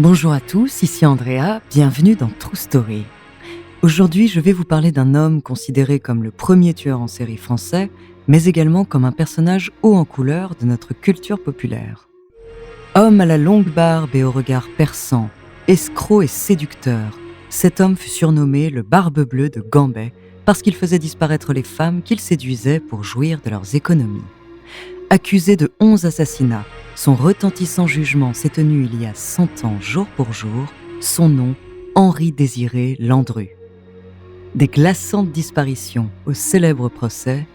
Bonjour à tous, ici Andrea, bienvenue dans True Story. Aujourd'hui, je vais vous parler d'un homme considéré comme le premier tueur en série français, mais également comme un personnage haut en couleur de notre culture populaire. Homme à la longue barbe et au regard perçant, escroc et séducteur, cet homme fut surnommé le Barbe Bleue de Gambais parce qu'il faisait disparaître les femmes qu'il séduisait pour jouir de leurs économies. Accusé de 11 assassinats, son retentissant jugement s'est tenu il y a 100 ans jour pour jour, son nom, Henri-Désiré Landru. Des glaçantes disparitions au célèbre procès,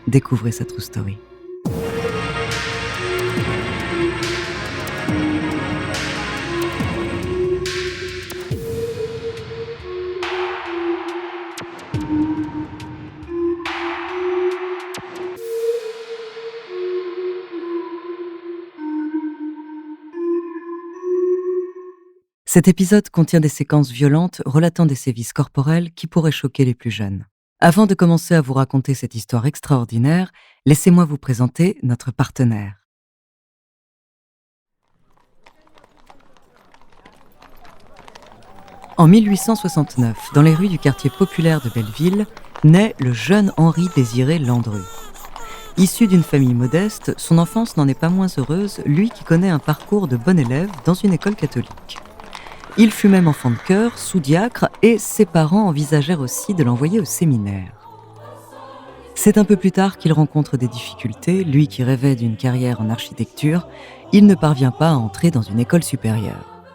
découvrez sa true story. Cet épisode contient des séquences violentes relatant des sévices corporels qui pourraient choquer les plus jeunes. Avant de commencer à vous raconter cette histoire extraordinaire, laissez-moi vous présenter notre partenaire. En 1869, dans les rues du quartier populaire de Belleville, naît le jeune Henri-Désiré Landru. Issu d'une famille modeste, son enfance n'en est pas moins heureuse, lui qui connaît un parcours de bon élève dans une école catholique. Il fut même enfant de chœur, sous-diacre, et ses parents envisagèrent aussi de l'envoyer au séminaire. C'est un peu plus tard qu'il rencontre des difficultés, lui qui rêvait d'une carrière en architecture, il ne parvient pas à entrer dans une école supérieure.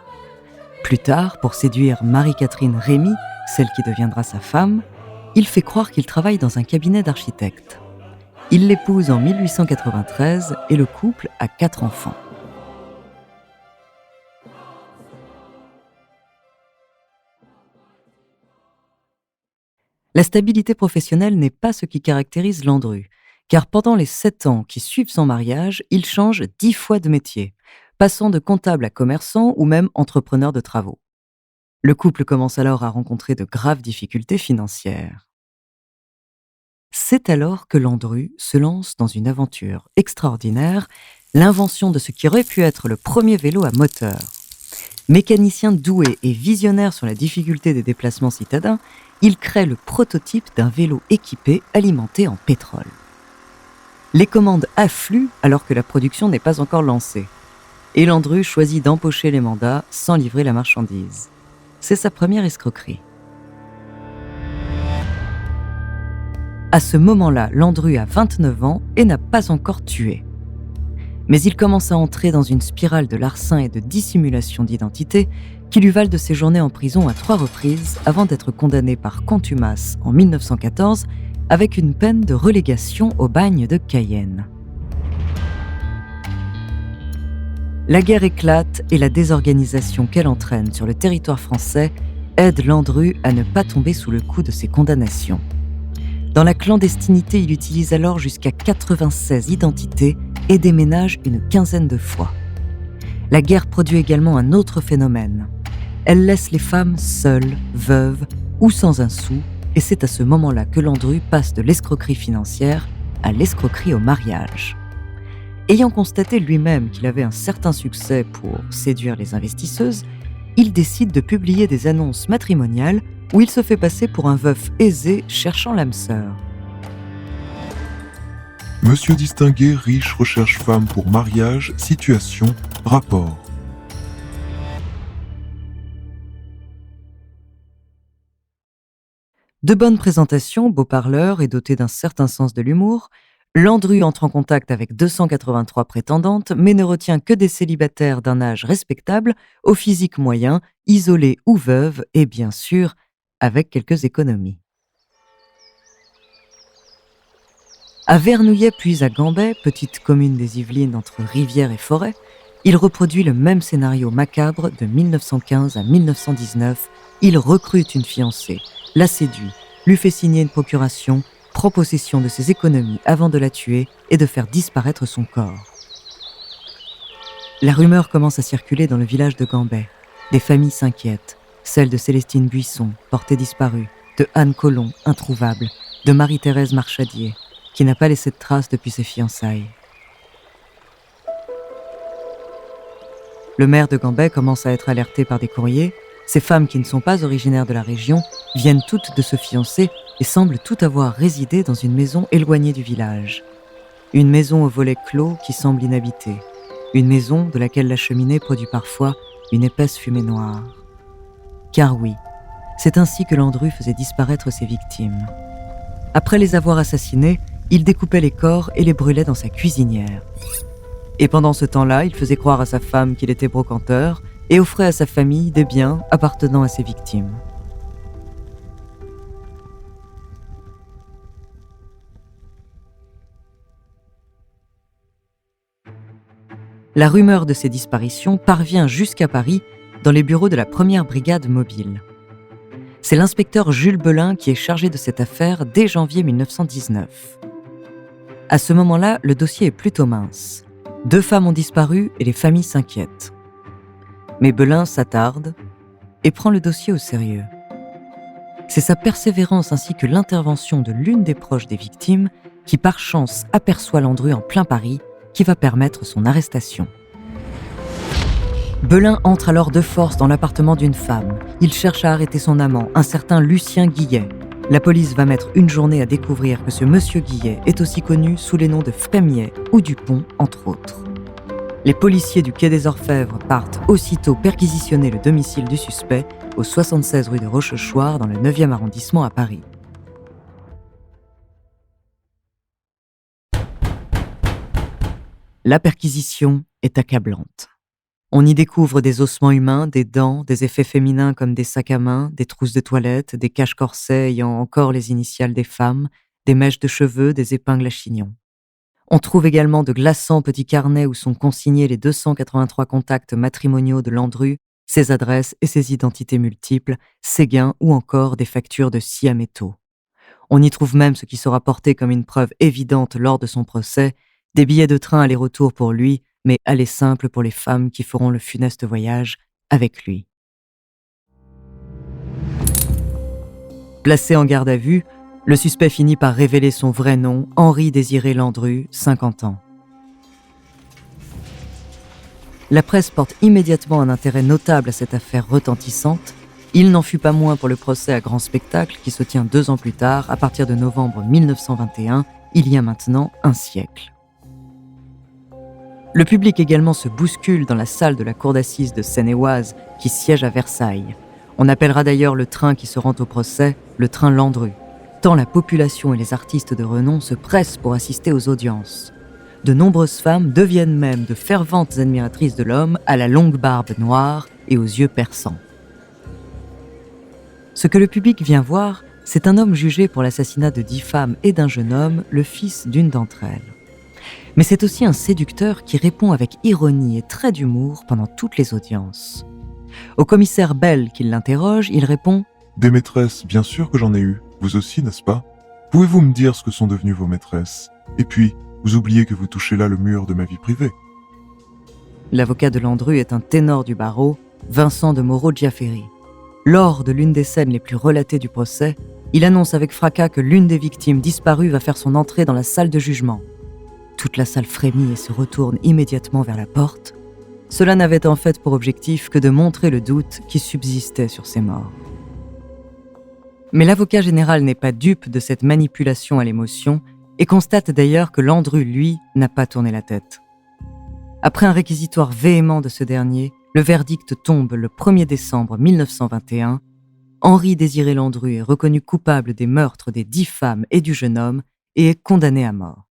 Plus tard, pour séduire Marie-Catherine Rémy, celle qui deviendra sa femme, il fait croire qu'il travaille dans un cabinet d'architecte. Il l'épouse en 1893 et le couple a 4 enfants. La stabilité professionnelle n'est pas ce qui caractérise Landru, car pendant les 7 ans qui suivent son mariage, il change 10 fois de métier, passant de comptable à commerçant ou même entrepreneur de travaux. Le couple commence alors à rencontrer de graves difficultés financières. C'est alors que Landru se lance dans une aventure extraordinaire, l'invention de ce qui aurait pu être le premier vélo à moteur. Mécanicien doué et visionnaire sur la difficulté des déplacements citadins, il crée le prototype d'un vélo équipé alimenté en pétrole. Les commandes affluent alors que la production n'est pas encore lancée. Et Landru choisit d'empocher les mandats sans livrer la marchandise. C'est sa première escroquerie. À ce moment-là, Landru a 29 ans et n'a pas encore tué. Mais il commence à entrer dans une spirale de larcin et de dissimulation d'identité qui lui valent de séjourner en prison à 3 reprises avant d'être condamné par contumace en 1914 avec une peine de relégation au bagne de Cayenne. La guerre éclate et la désorganisation qu'elle entraîne sur le territoire français aide Landru à ne pas tomber sous le coup de ses condamnations. Dans la clandestinité, il utilise alors jusqu'à 96 identités et déménage une quinzaine de fois. La guerre produit également un autre phénomène. Elle laisse les femmes seules, veuves ou sans un sou, et c'est à ce moment-là que Landru passe de l'escroquerie financière à l'escroquerie au mariage. Ayant constaté lui-même qu'il avait un certain succès pour séduire les investisseuses, il décide de publier des annonces matrimoniales où il se fait passer pour un veuf aisé cherchant l'âme sœur. Monsieur distingué, riche, recherche femme pour mariage, situation, rapport. De bonne présentation, beau parleur et doté d'un certain sens de l'humour, Landru entre en contact avec 283 prétendantes, mais ne retient que des célibataires d'un âge respectable, au physique moyen, isolés ou veuves, et bien sûr, avec quelques économies. À Vernouillet puis à Gambais, petite commune des Yvelines entre rivière et forêt, il reproduit le même scénario macabre de 1915 à 1919. Il recrute une fiancée, la séduit, lui fait signer une procuration, prend possession de ses économies avant de la tuer et de faire disparaître son corps. La rumeur commence à circuler dans le village de Gambais. Des familles s'inquiètent, celle de Célestine Buisson, portée disparue, de Anne Colomb, introuvable, de Marie-Thérèse Marchadier, qui n'a pas laissé de traces depuis ses fiançailles. Le maire de Gambais commence à être alerté par des courriers. Ces femmes qui ne sont pas originaires de la région viennent toutes de se fiancer et semblent toutes avoir résidé dans une maison éloignée du village. Une maison aux volets clos qui semble inhabitée. Une maison de laquelle la cheminée produit parfois une épaisse fumée noire. Car oui, c'est ainsi que Landru faisait disparaître ses victimes. Après les avoir assassinées, il découpait les corps et les brûlait dans sa cuisinière. Et pendant ce temps-là, il faisait croire à sa femme qu'il était brocanteur et offrait à sa famille des biens appartenant à ses victimes. La rumeur de ces disparitions parvient jusqu'à Paris, dans les bureaux de la première brigade mobile. C'est l'inspecteur Jules Belin qui est chargé de cette affaire dès janvier 1919. À ce moment-là, le dossier est plutôt mince. 2 femmes ont disparu et les familles s'inquiètent. Mais Belin s'attarde et prend le dossier au sérieux. C'est sa persévérance ainsi que l'intervention de l'une des proches des victimes qui par chance aperçoit Landru en plein Paris qui va permettre son arrestation. Belin entre alors de force dans l'appartement d'une femme. Il cherche à arrêter son amant, un certain Lucien Guillet. La police va mettre une journée à découvrir que ce monsieur Guillet est aussi connu sous les noms de Frémiet ou Dupont, entre autres. Les policiers du quai des Orfèvres partent aussitôt perquisitionner le domicile du suspect au 76 rue de Rochechouart dans le 9e arrondissement à Paris. La perquisition est accablante. On y découvre des ossements humains, des dents, des effets féminins comme des sacs à main, des trousses de toilette, des cache-corsets ayant encore les initiales des femmes, des mèches de cheveux, des épingles à chignon. On trouve également de glaçants petits carnets où sont consignés les 283 contacts matrimoniaux de Landru, ses adresses et ses identités multiples, ses gains ou encore des factures de scie à métaux. On y trouve même ce qui sera porté comme une preuve évidente lors de son procès, des billets de train aller-retour pour lui, mais aller simple pour les femmes qui feront le funeste voyage avec lui. Placé en garde à vue, le suspect finit par révéler son vrai nom, Henri-Désiré Landru, 50 ans. La presse porte immédiatement un intérêt notable à cette affaire retentissante. Il n'en fut pas moins pour le procès à grand spectacle qui se tient 2 ans plus tard, à partir de novembre 1921, il y a maintenant un siècle. Le public également se bouscule dans la salle de la cour d'assises de Seine-et-Oise qui siège à Versailles. On appellera d'ailleurs le train qui se rend au procès le train Landru, tant la population et les artistes de renom se pressent pour assister aux audiences. De nombreuses femmes deviennent même de ferventes admiratrices de l'homme à la longue barbe noire et aux yeux perçants. Ce que le public vient voir, c'est un homme jugé pour l'assassinat de 10 femmes et d'un jeune homme, le fils d'une d'entre elles. Mais c'est aussi un séducteur qui répond avec ironie et trait d'humour pendant toutes les audiences. Au commissaire Bell qui l'interroge, il répond « Des maîtresses, bien sûr que j'en ai eu. Vous aussi, n'est-ce pas? Pouvez-vous me dire ce que sont devenues vos maîtresses? Et puis, vous oubliez que vous touchez là le mur de ma vie privée. » L'avocat de Landru est un ténor du barreau, Vincent de Moreau-Giaferi. Lors de l'une des scènes les plus relatées du procès, il annonce avec fracas que l'une des victimes disparues va faire son entrée dans la salle de jugement. Toute la salle frémit et se retourne immédiatement vers la porte. Cela n'avait en fait pour objectif que de montrer le doute qui subsistait sur ces morts. Mais l'avocat général n'est pas dupe de cette manipulation à l'émotion et constate d'ailleurs que Landru, lui, n'a pas tourné la tête. Après un réquisitoire véhément de ce dernier, le verdict tombe le 1er décembre 1921. Henri-Désiré Landru est reconnu coupable des meurtres des 10 femmes et du jeune homme et est condamné à mort.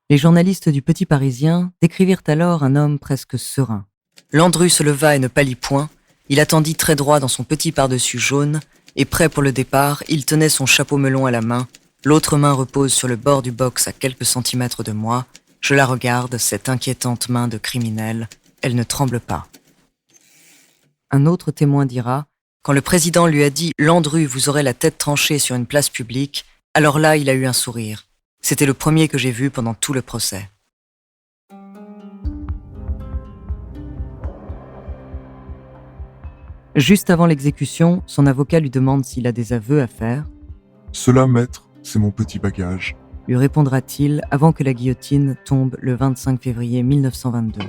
Les journalistes du Petit Parisien décrivirent alors un homme presque serein. Landru se leva et ne pâlit point. Il attendit très droit dans son petit pardessus jaune, et prêt pour le départ, il tenait son chapeau melon à la main. L'autre main repose sur le bord du box à quelques centimètres de moi. Je la regarde, cette inquiétante main de criminel. Elle ne tremble pas. Un autre témoin dira, quand le président lui a dit « Landru, vous aurez la tête tranchée sur une place publique », alors là, il a eu un sourire. C'était le premier que j'ai vu pendant tout le procès. Juste avant l'exécution, son avocat lui demande s'il a des aveux à faire. « Cela, maître, c'est mon petit bagage. lui répondra-t-il avant que la guillotine tombe le 25 février 1922.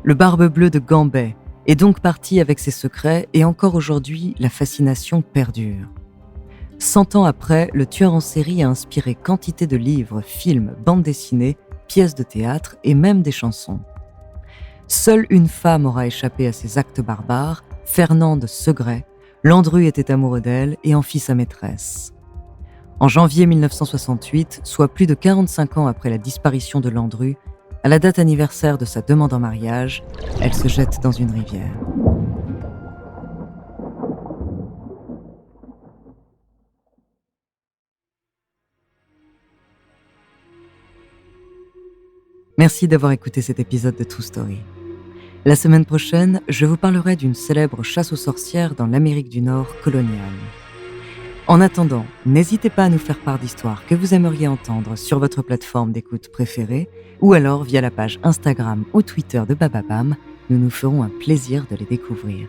Le Barbe Bleue de Gambais est donc parti avec ses secrets et encore aujourd'hui, la fascination perdure. 100 ans après, le tueur en série a inspiré quantité de livres, films, bandes dessinées, pièces de théâtre et même des chansons. Seule une femme aura échappé à ces actes barbares, Fernande Segret. Landru était amoureux d'elle et en fit sa maîtresse. En janvier 1968, soit plus de 45 ans après la disparition de Landru, à la date anniversaire de sa demande en mariage, elle se jette dans une rivière. Merci d'avoir écouté cet épisode de True Story. La semaine prochaine, je vous parlerai d'une célèbre chasse aux sorcières dans l'Amérique du Nord coloniale. En attendant, n'hésitez pas à nous faire part d'histoires que vous aimeriez entendre sur votre plateforme d'écoute préférée ou alors via la page Instagram ou Twitter de Bababam. Nous nous ferons un plaisir de les découvrir.